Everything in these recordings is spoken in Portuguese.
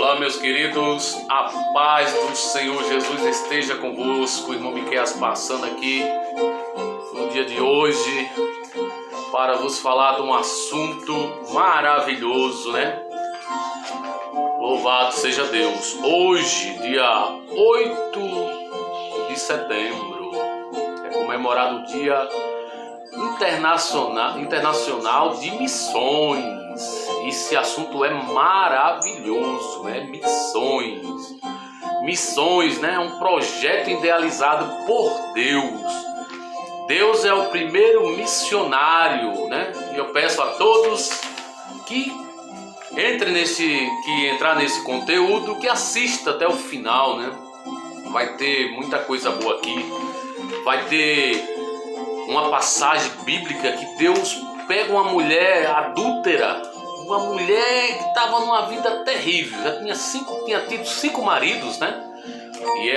Olá, meus queridos, a paz do Senhor Jesus esteja convosco. Irmão Miqueias passando aqui no dia de hoje para vos falar de um assunto maravilhoso, né? Louvado seja Deus. Hoje, dia 8 de setembro, é comemorado o Dia Internacional de Missões. Esse assunto é maravilhoso, né? Missões, né? É um projeto idealizado por Deus. Deus é o primeiro missionário, né? E eu peço a todos que entrar nesse conteúdo, que assista até o final, né? Vai ter muita coisa boa aqui. Vai ter uma passagem bíblica que Deus pega uma mulher adúltera, uma mulher que estava numa vida terrível, já tinha tido 5 maridos, né? E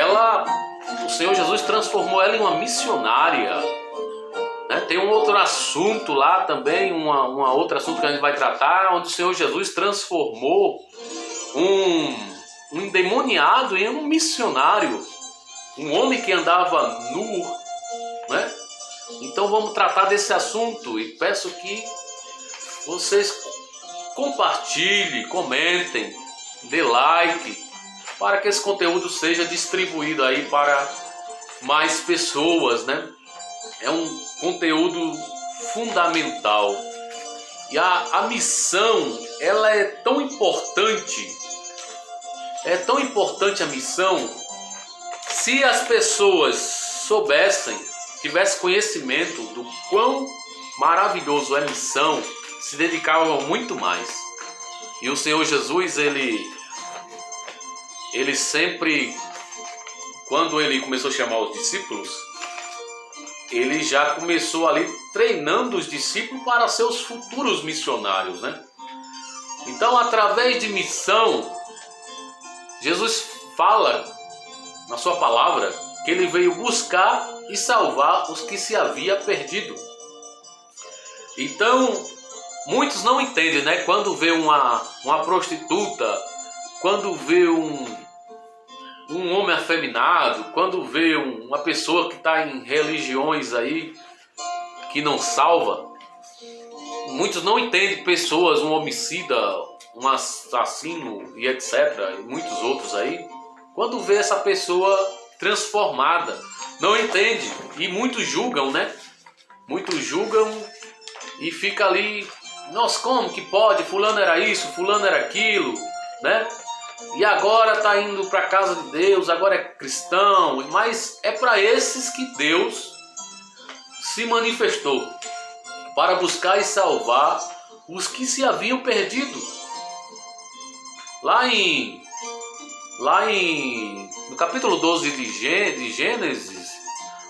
o Senhor Jesus transformou ela em uma missionária, né? Tem um outro assunto lá também, uma outro assunto que a gente vai tratar, onde o Senhor Jesus transformou um endemoniado em um missionário, um homem que andava nu, né? Então vamos tratar desse assunto e peço que vocês compartilhem, comentem, dê like, para que esse conteúdo seja distribuído aí para mais pessoas, né? É um conteúdo fundamental. E a missão, ela é tão importante a missão, se as pessoas tivessem conhecimento do quão maravilhoso é a missão, se dedicavam muito mais. E o Senhor Jesus, ele sempre, quando ele começou a chamar os discípulos, ele já começou ali treinando os discípulos para seus futuros missionários, né? Então, através de missão, Jesus fala na sua palavra que ele veio buscar e salvar os que se havia perdido. Então, muitos não entendem, né? Quando vê uma prostituta, quando vê um homem afeminado, quando vê uma pessoa que está em religiões aí que não salva, muitos não entendem pessoas, um homicida, um assassino e etc, e muitos outros aí, quando vê essa pessoa transformada, não entende, e muitos julgam, né? Muitos julgam e fica ali, nossa, como que pode? Fulano era isso, fulano era aquilo, né? E agora está indo para a casa de Deus, agora é cristão. Mas é para esses que Deus se manifestou, para buscar e salvar os que se haviam perdido. No capítulo 12 de Gênesis,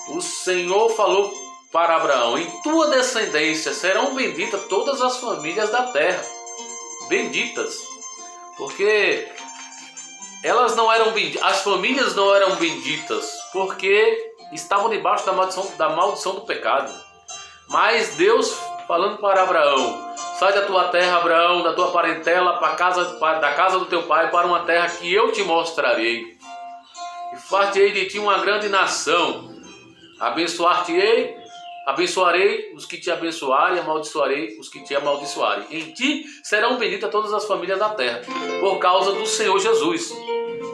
o Senhor falou para Abraão: em tua descendência serão benditas todas as famílias da terra. Benditas, porque elas não eram benditas, as famílias não eram benditas, porque estavam debaixo da maldição do pecado. Mas Deus falando para Abraão: sai da tua terra, Abraão, da tua parentela, da casa do teu pai, para uma terra que eu te mostrarei. E far-te-ei de ti uma grande nação. Abençoarei os que te abençoarem, e amaldiçoarei os que te amaldiçoarem. Em ti serão benditas todas as famílias da terra, por causa do Senhor Jesus.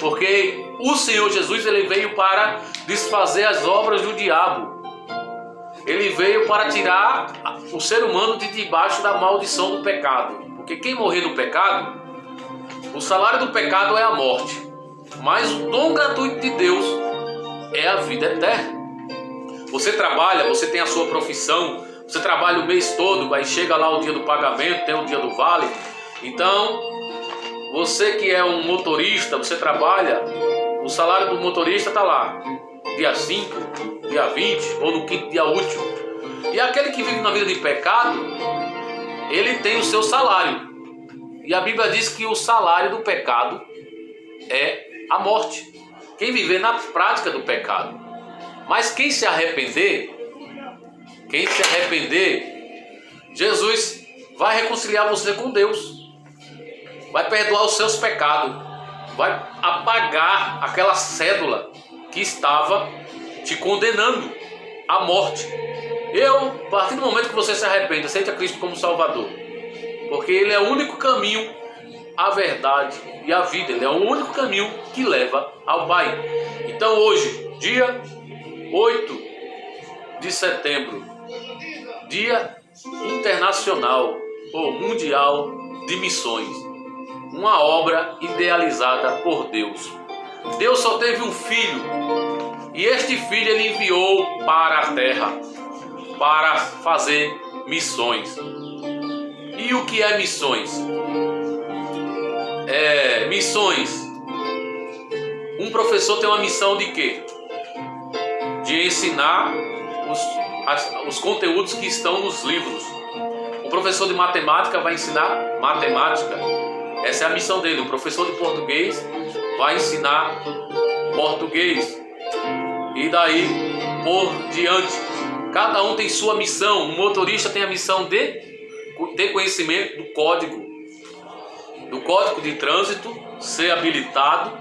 Porque o Senhor Jesus, ele veio para desfazer as obras do diabo. Ele veio para tirar o ser humano de debaixo da maldição do pecado. Porque quem morrer no pecado, o salário do pecado é a morte. Mas o dom gratuito de Deus é a vida eterna. Você trabalha, você tem a sua profissão, você trabalha o mês todo, aí chega lá o dia do pagamento, tem o dia do vale. Então, você que é um motorista, você trabalha, o salário do motorista está lá, dia 5, dia 20 ou no quinto dia útil. E aquele que vive na vida de pecado, ele tem o seu salário. E a Bíblia diz que o salário do pecado é a morte. Quem viver na prática do pecado. Mas quem se arrepender, Jesus vai reconciliar você com Deus, vai perdoar os seus pecados, vai apagar aquela cédula que estava te condenando à morte. A partir do momento que você se arrepende, aceita Cristo como Salvador, porque Ele é o único caminho, a verdade e a vida. Ele é o único caminho que leva ao Pai. Então hoje, dia 8 de setembro, Dia Internacional ou Mundial de Missões, uma obra idealizada por Deus. Deus só teve um filho, e este filho Ele enviou para a terra para fazer missões. E o que é missões? Missões. Um professor tem uma missão de quê? De ensinar os conteúdos que estão nos livros. O professor de matemática vai ensinar matemática. Essa é a missão dele. O professor de português vai ensinar português. E daí por diante. Cada um tem sua missão. O motorista tem a missão de ter conhecimento do código de trânsito, ser habilitado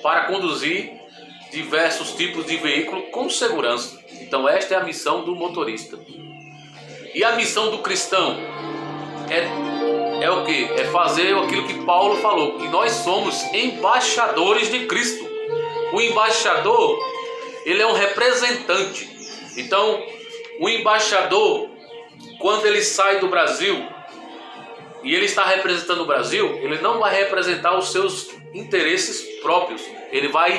para conduzir diversos tipos de veículo com segurança. Então esta é a missão do motorista. E a missão do cristão é o que? É fazer aquilo que Paulo falou, que nós somos embaixadores de Cristo. O embaixador, ele é um representante. Então, o embaixador, quando ele sai do Brasil e ele está representando o Brasil, ele não vai representar os seus interesses próprios. Ele vai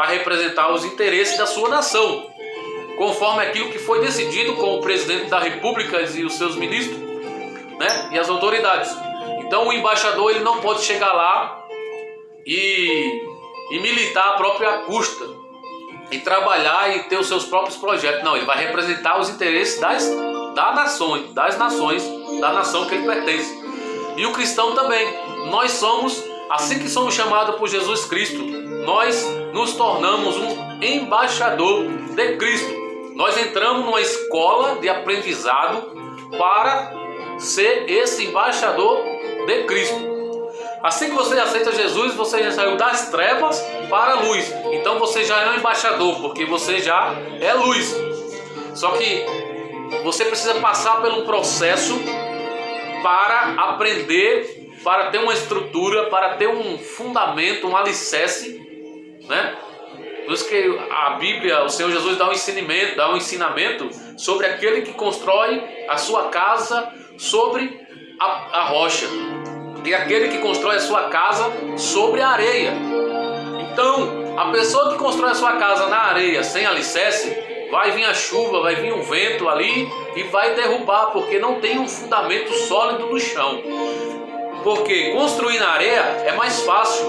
representar os interesses da sua nação, conforme aquilo que foi decidido com o presidente da República e os seus ministros, né, e as autoridades. Então o embaixador ele não pode chegar lá e militar a própria custa, e trabalhar e ter os seus próprios projetos. Não, ele vai representar os interesses das nações, da nação que ele pertence. E o cristão também. Nós somos, assim que somos chamados por Jesus Cristo, nós nos tornamos um embaixador de Cristo. Nós entramos numa escola de aprendizado para ser esse embaixador de Cristo. Assim que você aceita Jesus, você já saiu das trevas para a luz. Então você já é um embaixador, porque você já é luz. Só que você precisa passar por um processo para aprender, para ter uma estrutura, para ter um fundamento, um alicerce, né? Por isso que a Bíblia, o Senhor Jesus dá um ensinamento sobre aquele que constrói a sua casa sobre a rocha, e aquele que constrói a sua casa sobre a areia. Então, a pessoa que constrói a sua casa na areia sem alicerce, vai vir a chuva, vai vir um vento ali e vai derrubar, porque não tem um fundamento sólido no chão. Porque construir na areia é mais fácil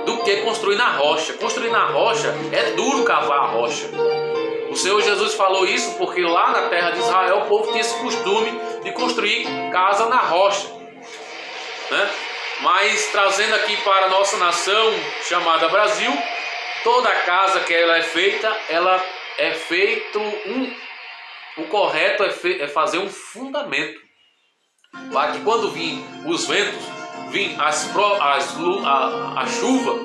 do que construir na rocha. Construir na rocha é duro cavar a rocha. O Senhor Jesus falou isso porque lá na terra de Israel o povo tinha esse costume de construir casa na rocha, né? Mas trazendo aqui para a nossa nação chamada Brasil, toda casa que ela é feito o correto é fazer um fundamento, para que quando vir os ventos, vir a chuva,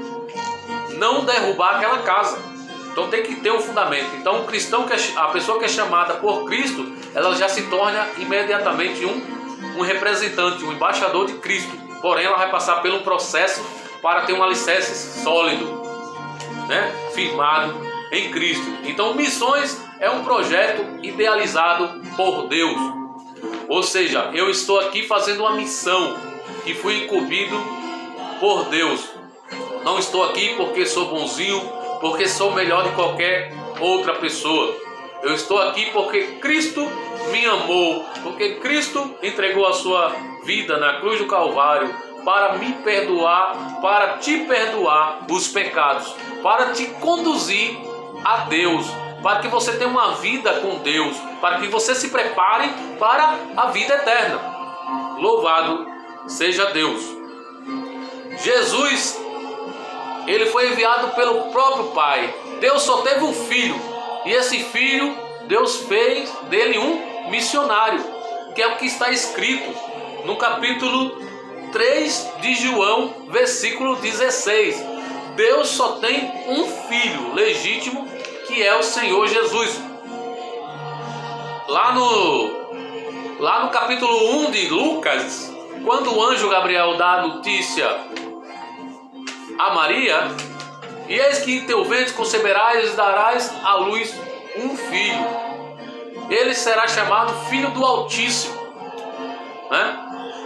não derrubar aquela casa. Então tem que ter um fundamento. Então o cristão, a pessoa que é chamada por Cristo, ela já se torna imediatamente um representante, um embaixador de Cristo. Porém ela vai passar pelo processo para ter um alicerce sólido, né, firmado em Cristo. Então missões é um projeto idealizado por Deus. Ou seja, eu estou aqui fazendo uma missão que fui incumbido por Deus. Não estou aqui porque sou bonzinho, porque sou melhor de qualquer outra pessoa. Eu estou aqui porque Cristo me amou, porque Cristo entregou a sua vida na cruz do Calvário para me perdoar, para te perdoar os pecados, para te conduzir a Deus, para que você tenha uma vida com Deus, para que você se prepare para a vida eterna. Louvado seja Deus. Jesus, ele foi enviado pelo próprio Pai. Deus só teve um filho, e esse filho, Deus fez dele um missionário, que é o que está escrito no capítulo 3 de João, versículo 16. Deus só tem um filho legítimo, que é o Senhor Jesus. Lá no capítulo 1 de Lucas, quando o anjo Gabriel dá a notícia a Maria, e eis que teu ventre conceberás e darás à luz um filho. Ele será chamado Filho do Altíssimo, né?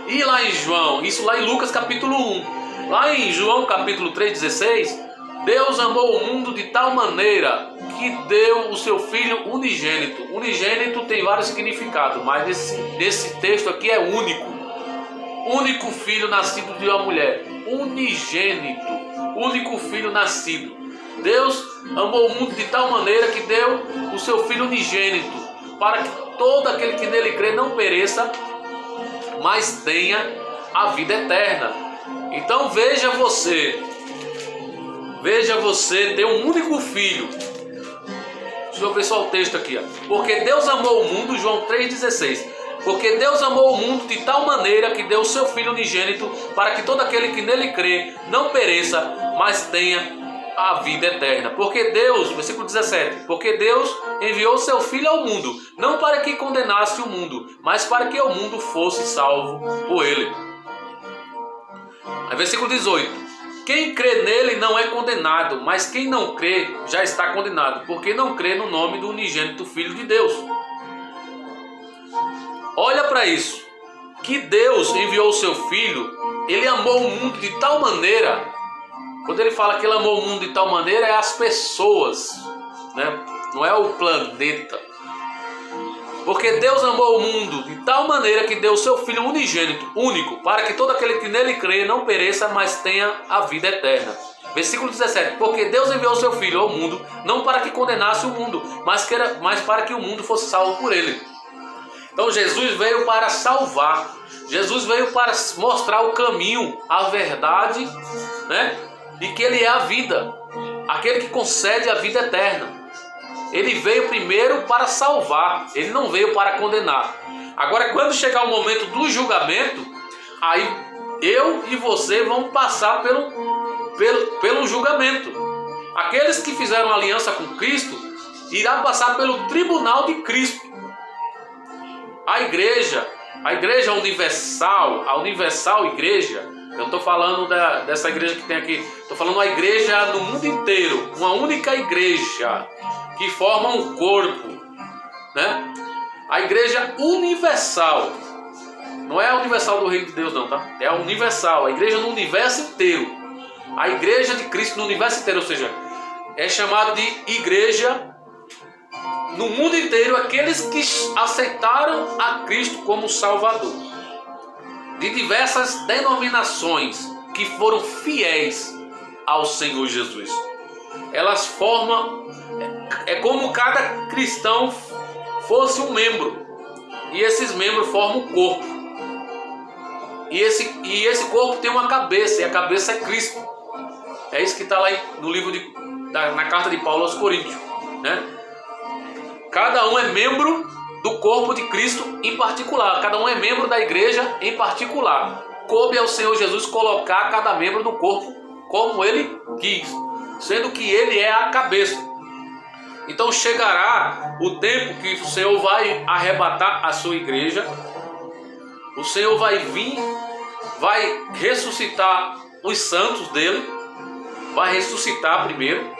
E lá em João, isso lá em Lucas capítulo 1, lá em João capítulo 3,16, Deus amou o mundo de tal maneira que deu o seu Filho unigênito. Unigênito tem vários significados, mas nesse texto aqui é único. Único filho nascido de uma mulher. Unigênito. Único filho nascido. Deus amou o mundo de tal maneira que deu o seu Filho unigênito, para que todo aquele que nele crê não pereça, mas tenha a vida eterna. Então veja você ter um único filho. Deixa eu ver só o texto aqui, ó. Porque Deus amou o mundo, João 3,16. Porque Deus amou o mundo de tal maneira que deu o seu Filho unigênito, para que todo aquele que nele crê não pereça, mas tenha a vida eterna. Porque Deus, versículo 17, porque Deus enviou o seu Filho ao mundo, não para que condenasse o mundo, mas para que o mundo fosse salvo por ele. Aí, versículo 18. Quem crê nele não é condenado, mas quem não crê já está condenado, porque não crê no nome do unigênito Filho de Deus. Olha para isso, que Deus enviou o seu Filho, ele amou o mundo de tal maneira, quando ele fala que ele amou o mundo de tal maneira, é as pessoas, né? Não é o planeta. Porque Deus amou o mundo de tal maneira que deu o seu Filho unigênito, único, para que todo aquele que nele crê não pereça, mas tenha a vida eterna. Versículo 17. Porque Deus enviou o seu Filho ao mundo, não para que condenasse o mundo, mas para que o mundo fosse salvo por ele. Então Jesus veio para salvar. Jesus veio para mostrar o caminho, a verdade, né? E que ele é a vida, aquele que concede a vida eterna. Ele veio primeiro para salvar, ele não veio para condenar. Agora, quando chegar o momento do julgamento, aí eu e você vamos passar pelo julgamento. Aqueles que fizeram aliança com Cristo irão passar pelo tribunal de Cristo. A igreja universal, a universal igreja, eu não estou falando dessa igreja que tem aqui, estou falando a igreja no mundo inteiro, uma única igreja que forma um corpo, né? A igreja universal, não é a universal do reino de Deus não, tá? É a universal, a igreja no universo inteiro, a igreja de Cristo no universo inteiro, ou seja, é chamado de igreja no mundo inteiro, aqueles que aceitaram a Cristo como Salvador, de diversas denominações que foram fiéis ao Senhor Jesus. Elas formam, é como cada cristão fosse um membro, e esses membros formam um corpo, e esse corpo tem uma cabeça, e a cabeça é Cristo. É isso que está lá no livro na carta de Paulo aos Coríntios, né? Cada um é membro do corpo de Cristo em particular, cada um é membro da igreja em particular. Coube ao Senhor Jesus colocar cada membro do corpo como ele quis, sendo que ele é a cabeça. Então chegará o tempo que o Senhor vai arrebatar a sua igreja, o Senhor vai vir, vai ressuscitar os santos dele, vai ressuscitar primeiro,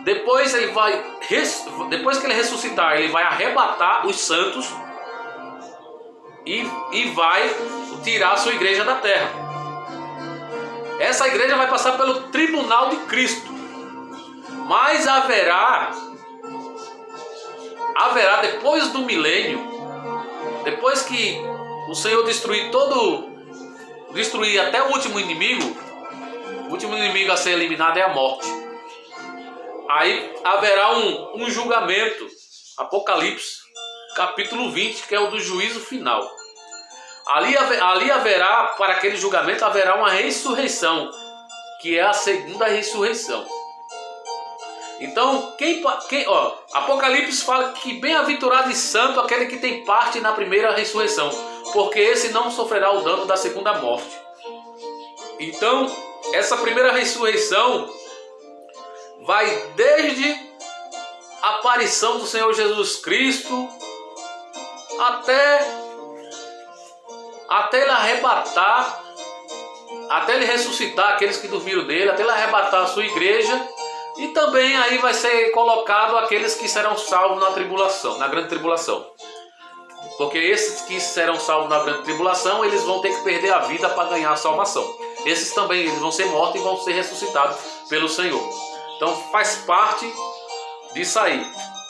depois que ele ressuscitar, ele vai arrebatar os santos e vai tirar a sua igreja da terra. Essa igreja vai passar pelo tribunal de Cristo, mas haverá depois do milênio, depois que o Senhor destruir até o último inimigo a ser eliminado é a morte. Aí haverá um julgamento, Apocalipse capítulo 20, que é o do juízo final. Ali haverá, para aquele julgamento, haverá uma ressurreição, que é a segunda ressurreição. Então, Apocalipse fala que bem-aventurado e santo aquele que tem parte na primeira ressurreição, porque esse não sofrerá o dano da segunda morte. Então, essa primeira ressurreição vai desde a aparição do Senhor Jesus Cristo até ele arrebatar, até ele ressuscitar aqueles que dormiram nele, até ele arrebatar a sua igreja, e também aí vai ser colocado aqueles que serão salvos na tribulação, na grande tribulação. Porque esses que serão salvos na grande tribulação, eles vão ter que perder a vida para ganhar a salvação. Esses também eles vão ser mortos e vão ser ressuscitados pelo Senhor. Então faz parte disso aí,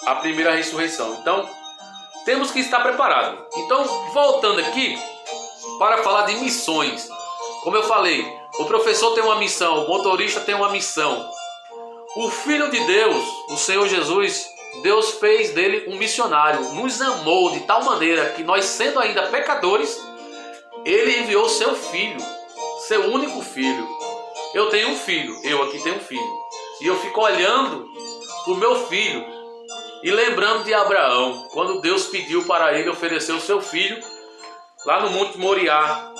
a primeira ressurreição. Então temos que estar preparados. Então, voltando aqui para falar de missões. Como eu falei, o professor tem uma missão, o motorista tem uma missão. O Filho de Deus, o Senhor Jesus, Deus fez dele um missionário, nos amou de tal maneira que nós, sendo ainda pecadores, ele enviou seu filho, seu único filho. Eu tenho um filho, eu aqui tenho um filho, e eu fico olhando para o meu filho e lembrando de Abraão, quando Deus pediu para ele oferecer o seu filho lá no Monte Moriá,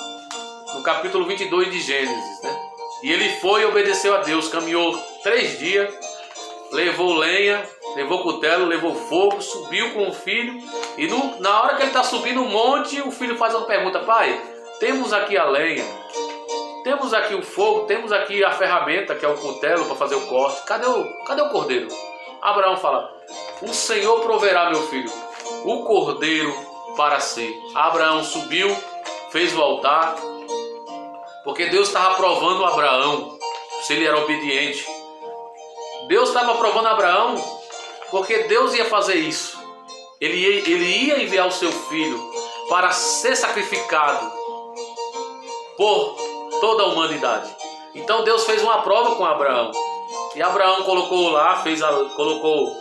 no capítulo 22 de Gênesis, né? E ele foi e obedeceu a Deus, caminhou 3 dias, levou lenha, levou cutelo, levou fogo, subiu com o filho, e na hora que ele está subindo o monte, o filho faz uma pergunta: pai, temos aqui a lenha, temos aqui o fogo, temos aqui a ferramenta, que é o cutelo para fazer o corte, cadê o cordeiro? Abraão fala: o Senhor proverá, meu filho, o cordeiro para si. Abraão subiu, fez o altar, porque Deus estava provando Abraão se ele era obediente. Deus estava provando Abraão porque Deus ia fazer isso. Ele ia enviar o seu filho para ser sacrificado por toda a humanidade. Então Deus fez uma prova com Abraão. E Abraão colocou lá, colocou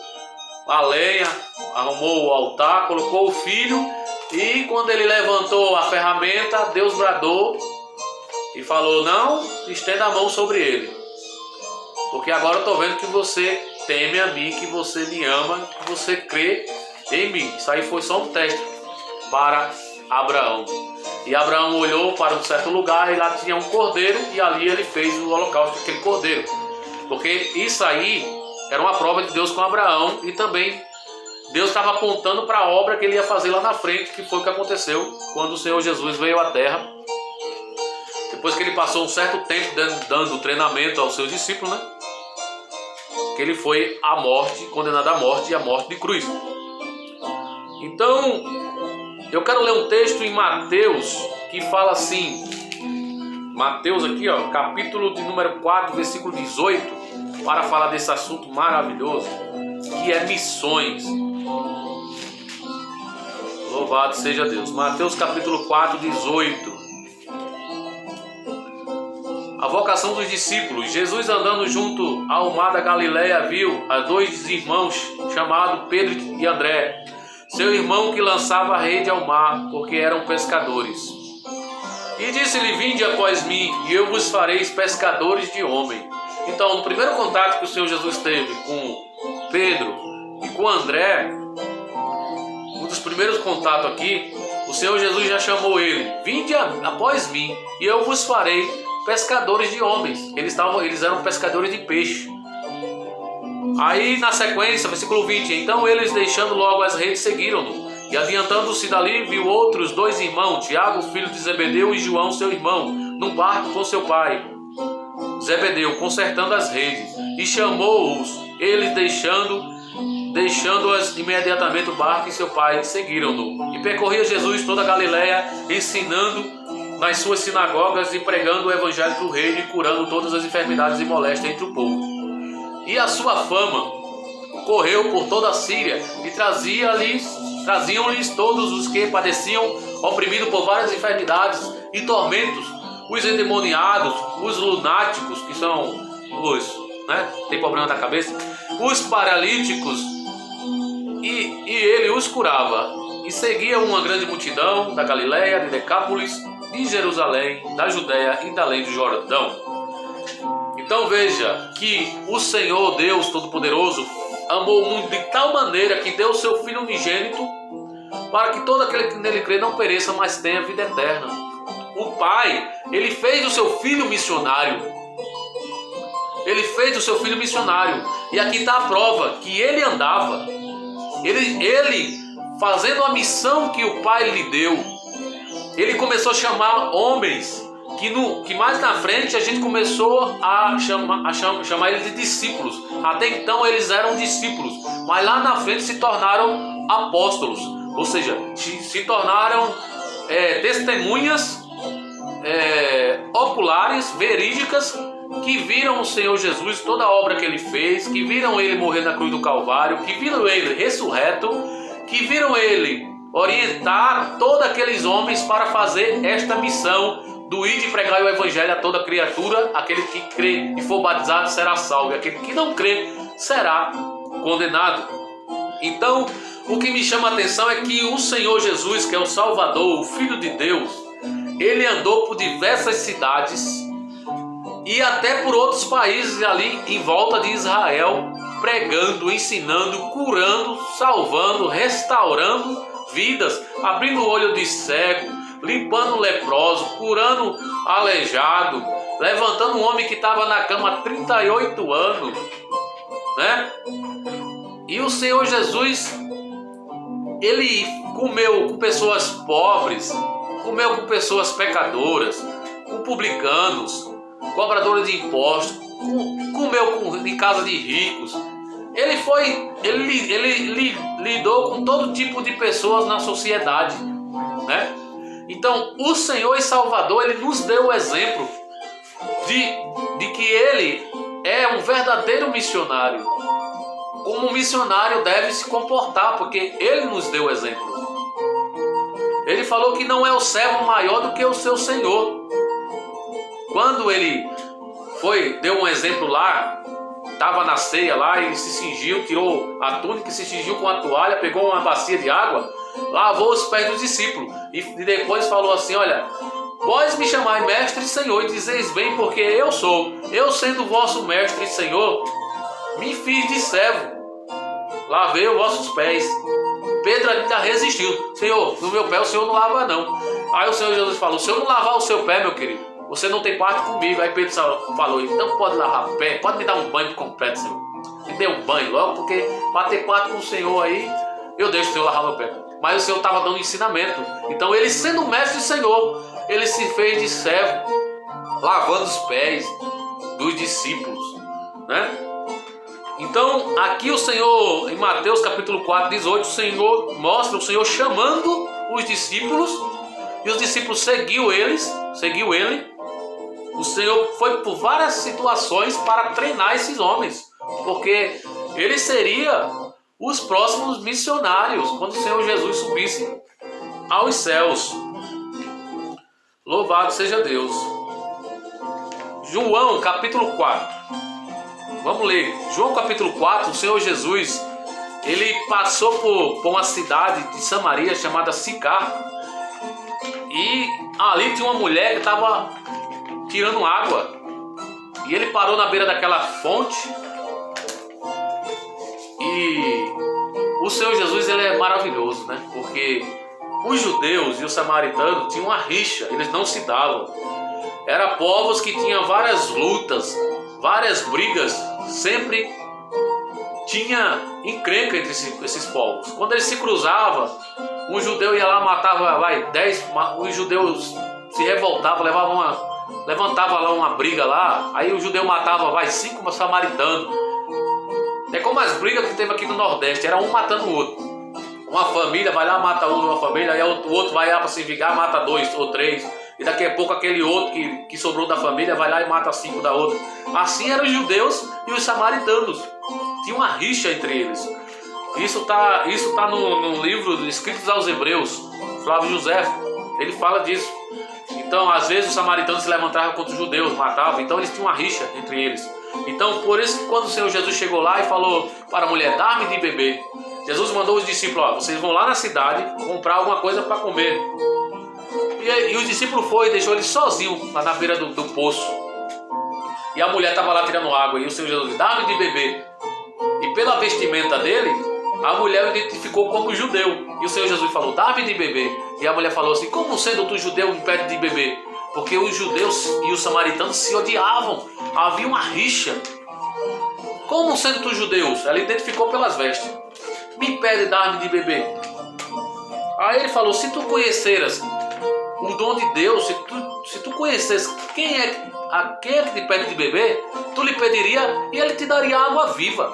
a lenha, arrumou o altar, colocou o filho, e quando ele levantou a ferramenta, Deus bradou e falou: não estenda a mão sobre ele, porque agora eu estou vendo que você teme a mim, que você me ama, que você crê em mim. Isso aí foi só um teste para Abraão. E Abraão olhou para um certo lugar e lá tinha um cordeiro, e ali ele fez o holocausto daquele cordeiro, porque isso aí era uma prova de Deus com Abraão, e também Deus estava apontando para a obra que ele ia fazer lá na frente, que foi o que aconteceu quando o Senhor Jesus veio à terra. Depois que ele passou um certo tempo dando treinamento aos seus discípulos, né? Que ele foi à morte, condenado à morte, e à morte de cruz. Então, eu quero ler um texto em Mateus que fala assim, Mateus aqui, ó, capítulo de número 4, versículo 18, para falar desse assunto maravilhoso, que é missões. Louvado seja Deus. Mateus capítulo 4, 18. A vocação dos discípulos. Jesus, andando junto ao mar da Galileia, viu a 2 irmãos chamados Pedro e André, seu irmão que lançava a rede ao mar, porque eram pescadores. E disse-lhe: vinde após mim, e eu vos farei pescadores de homem. Então, no primeiro contato que o Senhor Jesus teve com Pedro e com André, um dos primeiros contatos aqui, o Senhor Jesus já chamou ele: vinde após mim, e eu vos farei pescadores de homens. Eles eram pescadores de peixe. Aí na sequência, versículo 20: então eles, deixando logo as redes, seguiram-no. E adiantando-se dali, viu outros 2 irmãos, Tiago, filho de Zebedeu, e João, seu irmão, num barco com seu pai Zebedeu, consertando as redes. E chamou-os. Eles, deixando-as imediatamente o barco e seu pai, seguiram-no. E percorria Jesus toda a Galileia, ensinando nas suas sinagogas e pregando o evangelho do reino e curando todas as enfermidades e moléstias entre o povo. E a sua fama correu por toda a Síria, e traziam-lhes todos os que padeciam, oprimidos por várias enfermidades e tormentos, os endemoniados, os lunáticos, que são os, tem problema da cabeça, os paralíticos, e ele os curava. E seguia uma grande multidão da Galileia, de Decápolis, de Jerusalém, da Judéia e da além do Jordão. Então veja que o Senhor Deus Todo-Poderoso amou o mundo de tal maneira que deu o seu Filho unigênito, para que todo aquele que nele crê não pereça, mas tenha vida eterna. o Pai, Ele fez o seu Filho missionário. Ele fez o seu Filho missionário. E aqui está a prova que ele andava. Ele fazendo a missão que o Pai lhe deu. Ele começou a chamar homens que mais na frente a gente começou a chamar eles de discípulos. Até então eles eram discípulos, mas lá na frente se tornaram apóstolos, ou seja, se tornaram testemunhas oculares, verídicas, que viram o Senhor Jesus, toda a obra que Ele fez, que viram Ele morrer na cruz do Calvário, que viram Ele ressurreto, que viram Ele orientar todos aqueles homens para fazer esta missão do ir e pregar o Evangelho a toda criatura. Aquele que crê e for batizado será salvo, e aquele que não crê será condenado. Então, o que me chama a atenção é que o Senhor Jesus, que é o Salvador, o Filho de Deus, Ele andou por diversas cidades e até por outros países ali em volta de Israel, pregando, ensinando, curando, salvando, restaurando vidas, abrindo o olho de cego, limpando o leproso, curando aleijado, levantando um homem que estava na cama há 38 anos, né? E o Senhor Jesus, Ele comeu com pessoas pobres, comeu com pessoas pecadoras, com publicanos, cobradores de impostos, comeu em casa de ricos. Ele lidou com todo tipo de pessoas na sociedade, né? Então, o Senhor e Salvador, Ele nos deu o exemplo de que Ele é um verdadeiro missionário. Como um missionário deve se comportar, porque Ele nos deu o exemplo. Ele falou que não é o servo maior do que o seu Senhor. Quando Ele deu um exemplo lá, estava na ceia lá e se cingiu, tirou a túnica e se cingiu com a toalha, pegou uma bacia de água, lavou os pés dos discípulos e depois falou assim: olha, vós me chamai mestre e senhor, e dizeis bem, porque eu sendo vosso mestre e senhor, me fiz de servo, lavei os vossos pés. Pedro ainda resistiu: Senhor, no meu pé o Senhor não lava não. Aí o Senhor Jesus falou: se eu não lavar o seu pé, meu querido, você não tem parte comigo. Aí Pedro falou: então pode lavar o pé, pode me dar um banho completo, Senhor. Me dê um banho logo, porque para ter parte com o Senhor aí, eu deixo o Senhor lavar meu pé. Mas o Senhor estava dando ensinamento. Então ele, sendo mestre e Senhor, ele se fez de servo, lavando os pés dos discípulos, né? Então aqui o Senhor, em Mateus capítulo 4, 18, o Senhor mostra o Senhor chamando os discípulos, e os discípulos seguiu ele. O Senhor foi por várias situações para treinar esses homens, porque ele seria os próximos missionários quando o Senhor Jesus subisse aos céus. Louvado seja Deus. João capítulo 4. Vamos ler. João capítulo 4, o Senhor Jesus, ele passou por uma cidade de Samaria chamada Sicar. E ali tinha uma mulher que estava tirando água. E ele parou na beira daquela fonte. E o Senhor Jesus, ele é maravilhoso, né? Porque os judeus e os samaritanos tinham uma rixa, eles não se davam. Eram povos que tinham várias lutas, várias brigas, sempre tinha encrenca entre esses povos. Quando eles se cruzavam, um judeu ia lá, matava 10, os judeus se revoltavam, levantava lá uma briga lá, aí o judeu matava 5 samaritanos. É como as brigas que teve aqui no Nordeste, era um matando o outro. Uma família vai lá, mata uma família, aí o outro vai lá para se vingar, mata 2 ou 3, e daqui a pouco aquele outro que sobrou da família vai lá e mata 5 da outra. Assim eram os judeus e os samaritanos. Tinha uma rixa entre eles. Isso tá no livro Escritos aos Hebreus. Flávio José, ele fala disso. Então, às vezes os samaritanos se levantavam contra os judeus, matavam. Então, eles tinham uma rixa entre eles. Então, por isso que quando o Senhor Jesus chegou lá e falou para a mulher: dá-me de beber, Jesus mandou os discípulos: vocês vão lá na cidade comprar alguma coisa para comer. E os discípulos foram e deixou ele sozinho lá na beira do poço. E a mulher estava lá tirando água. E o Senhor Jesus: dá-me de beber. E pela vestimenta dele, a mulher o identificou como judeu. E o Senhor Jesus falou: dá-me de beber. E a mulher falou assim: como sendo tu judeu me pede de beber? porque os judeus e os samaritanos se odiavam, havia uma rixa. Como sendo tu judeus? Ela identificou pelas vestes. Me pede dar-me de beber. Aí ele falou, se tu conheceras o dom de Deus, se tu conhecesse quem é aquele que te pede de beber, tu lhe pediria e ele te daria água viva.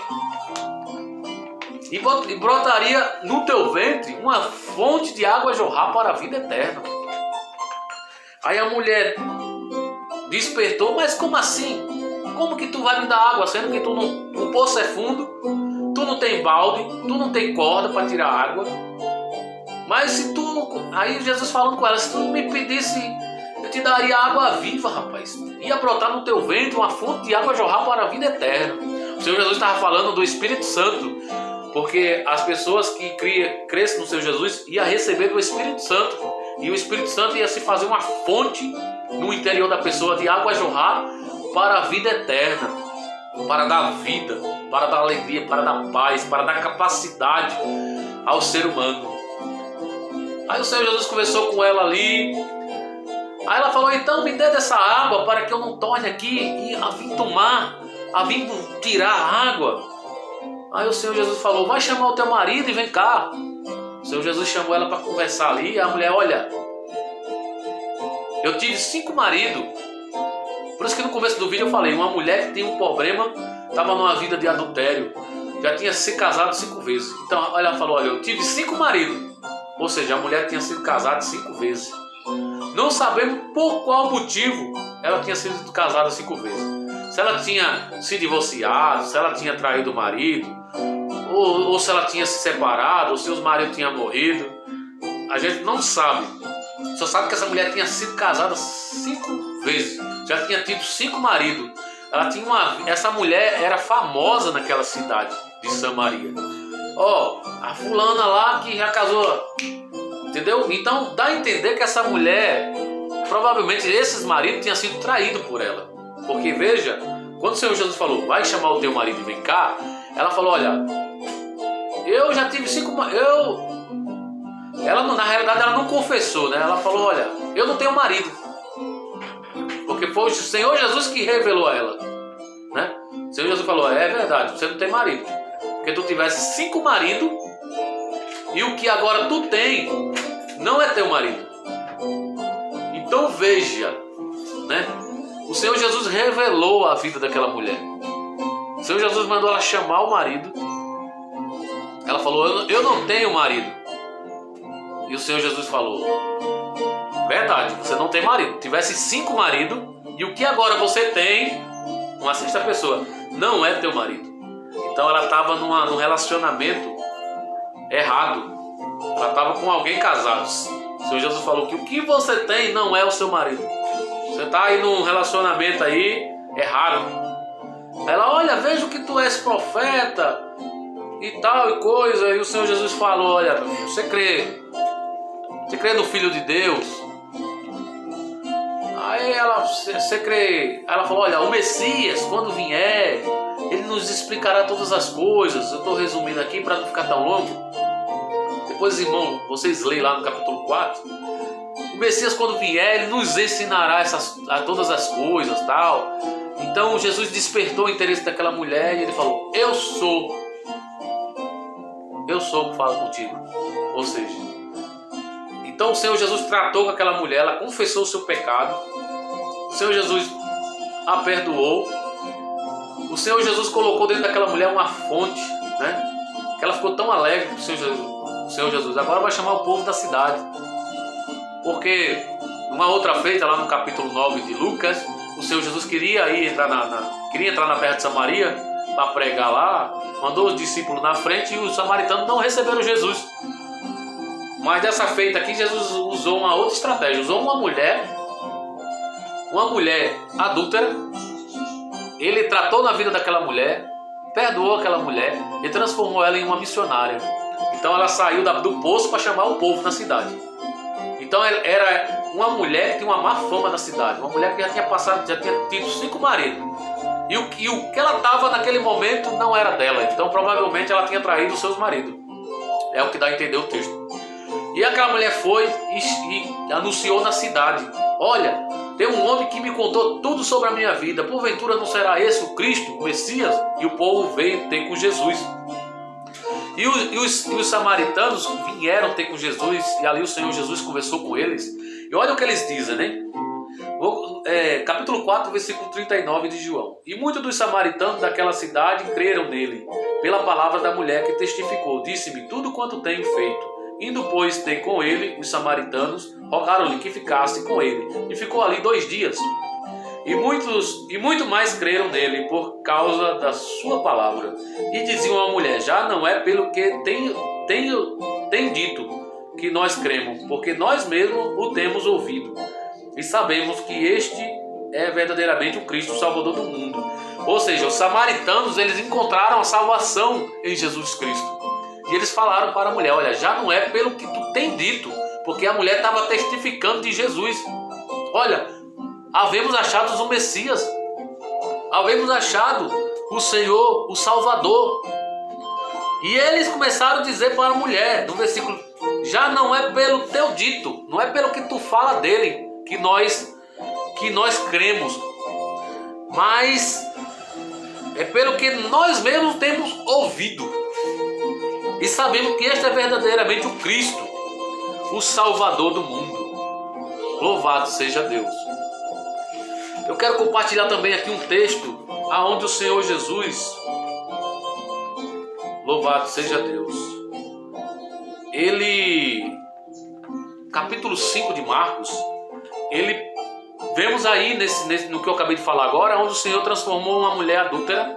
E brotaria no teu ventre uma fonte de água a jorrar para a vida eterna. Aí a mulher despertou, mas como assim? Como que tu vai me dar água, sendo que o poço é fundo, tu não tem balde, tu não tem corda para tirar água? Mas se tu... Aí Jesus falando com ela, se tu me pedisse, eu te daria água viva, rapaz. Ia brotar no teu ventre uma fonte de água a jorrar para a vida eterna. O Senhor Jesus estava falando do Espírito Santo, porque as pessoas que crescem no Senhor Jesus iam receber do Espírito Santo. E o Espírito Santo ia se fazer uma fonte no interior da pessoa de água a jorrar para a vida eterna, para dar vida, para dar alegria, para dar paz, para dar capacidade ao ser humano. Aí o Senhor Jesus conversou com ela ali. Aí ela falou, então me dê dessa água para que eu não torne aqui e a vim tomar, a vim tirar a água. Aí o Senhor Jesus falou, vai chamar o teu marido e vem cá. O Senhor Jesus chamou ela para conversar ali. E a mulher, olha, eu tive 5 maridos. Por isso que no começo do vídeo eu falei, uma mulher que tem um problema, estava numa vida de adultério, já tinha se casado 5 vezes. Então ela falou, olha, eu tive 5 maridos. Ou seja, a mulher tinha sido casada 5 vezes. Não sabemos por qual motivo ela tinha sido casada 5 vezes. Se ela tinha se divorciado, se ela tinha traído o marido, ou se ela tinha se separado, ou se os maridos tinham morrido. A gente não sabe. Só sabe que essa mulher tinha sido casada 5 vezes. Já tinha tido 5 maridos. Essa mulher era famosa naquela cidade de Samaria. A fulana lá que já casou. Entendeu? Então dá a entender que essa mulher, provavelmente esses maridos tinham sido traídos por ela. Porque veja, quando o Senhor Jesus falou, vai chamar o teu marido e vem cá, ela falou, olha, eu já tive 5 maridos. Na realidade ela não confessou, né? Ela falou, olha, eu não tenho marido. Porque foi o Senhor Jesus que revelou a ela, né? O Senhor Jesus falou, é verdade, você não tem marido. Porque tu tivesse 5 maridos e o que agora tu tem não é teu marido. Então veja, né? O Senhor Jesus revelou a vida daquela mulher. O Senhor Jesus mandou ela chamar o marido. Ela falou, eu não tenho marido. E o Senhor Jesus falou, verdade, você não tem marido. Tivesse 5 maridos e o que agora você tem, uma sexta pessoa, não é teu marido. Então ela estava num relacionamento errado. Ela estava com alguém casado. O Senhor Jesus falou que o que você tem não é o seu marido. Você está aí num relacionamento aí errado. Ela, olha, vejo que tu és profeta e tal e coisa. E o Senhor Jesus falou, olha, você crê no Filho de Deus? Aí você crê? Ela falou, olha, o Messias, quando vier, ele nos explicará todas as coisas. Eu estou resumindo aqui para não ficar tão longo. Depois, irmão, vocês leem lá no capítulo 4. O Messias, quando vier, ele nos ensinará todas as coisas, tal. Então, Jesus despertou o interesse daquela mulher e ele falou, eu sou que falo contigo. Ou seja, então o Senhor Jesus tratou com aquela mulher, ela confessou o seu pecado. O Senhor Jesus a perdoou. O Senhor Jesus colocou dentro daquela mulher uma fonte, né? Que ela ficou tão alegre com o Senhor Jesus. Agora vai chamar o povo da cidade. Porque numa outra feita, lá no capítulo 9 de Lucas, o Senhor Jesus queria entrar na terra de Samaria para pregar lá, mandou os discípulos na frente e os samaritanos não receberam Jesus. Mas dessa feita aqui, Jesus usou uma outra estratégia. Usou uma mulher adúltera. Ele tratou na vida daquela mulher, perdoou aquela mulher e transformou ela em uma missionária. Então ela saiu do poço para chamar o povo na cidade. Então ela era uma mulher que tinha uma má fama na cidade. Uma mulher que já tinha tido 5 maridos. E o que ela estava naquele momento não era dela. Então provavelmente ela tinha traído os seus maridos. É o que dá a entender o texto. E aquela mulher foi e anunciou na cidade. Olha, Tem um homem que me contou tudo sobre a minha vida. Porventura não será esse o Cristo, o Messias? E o povo veio ter com Jesus. E os samaritanos vieram ter com Jesus, e ali o Senhor Jesus conversou com eles. E olha o que eles dizem, né? Capítulo 4, versículo 39 de João. E muitos dos samaritanos daquela cidade creram nele, pela palavra da mulher que testificou. Disse-me tudo quanto tenho feito. Indo, pois, ter com ele, os samaritanos rogaram-lhe que ficasse com ele. E ficou ali 2 dias. E muito mais creram nele por causa da sua palavra. E diziam à mulher: já não é pelo que tem dito que nós cremos, porque nós mesmos o temos ouvido. E sabemos que este é verdadeiramente o Cristo, o Salvador do mundo. Ou seja, os samaritanos, eles encontraram a salvação em Jesus Cristo. E eles falaram para a mulher: olha, já não é pelo que tu tem dito, porque a mulher estava testificando de Jesus. Olha, havemos achado o Messias, havemos achado o Senhor, o Salvador. E eles começaram a dizer para a mulher, no versículo: já não é pelo teu dito, não é pelo que tu fala dele que nós cremos, mas é pelo que nós mesmos temos ouvido. E sabemos que este é verdadeiramente o Cristo, o Salvador do mundo. Louvado seja Deus. Eu quero compartilhar também aqui um texto aonde o Senhor Jesus, louvado seja Deus, capítulo 5 de Marcos, vemos aí no que eu acabei de falar agora, onde o Senhor transformou uma mulher adúltera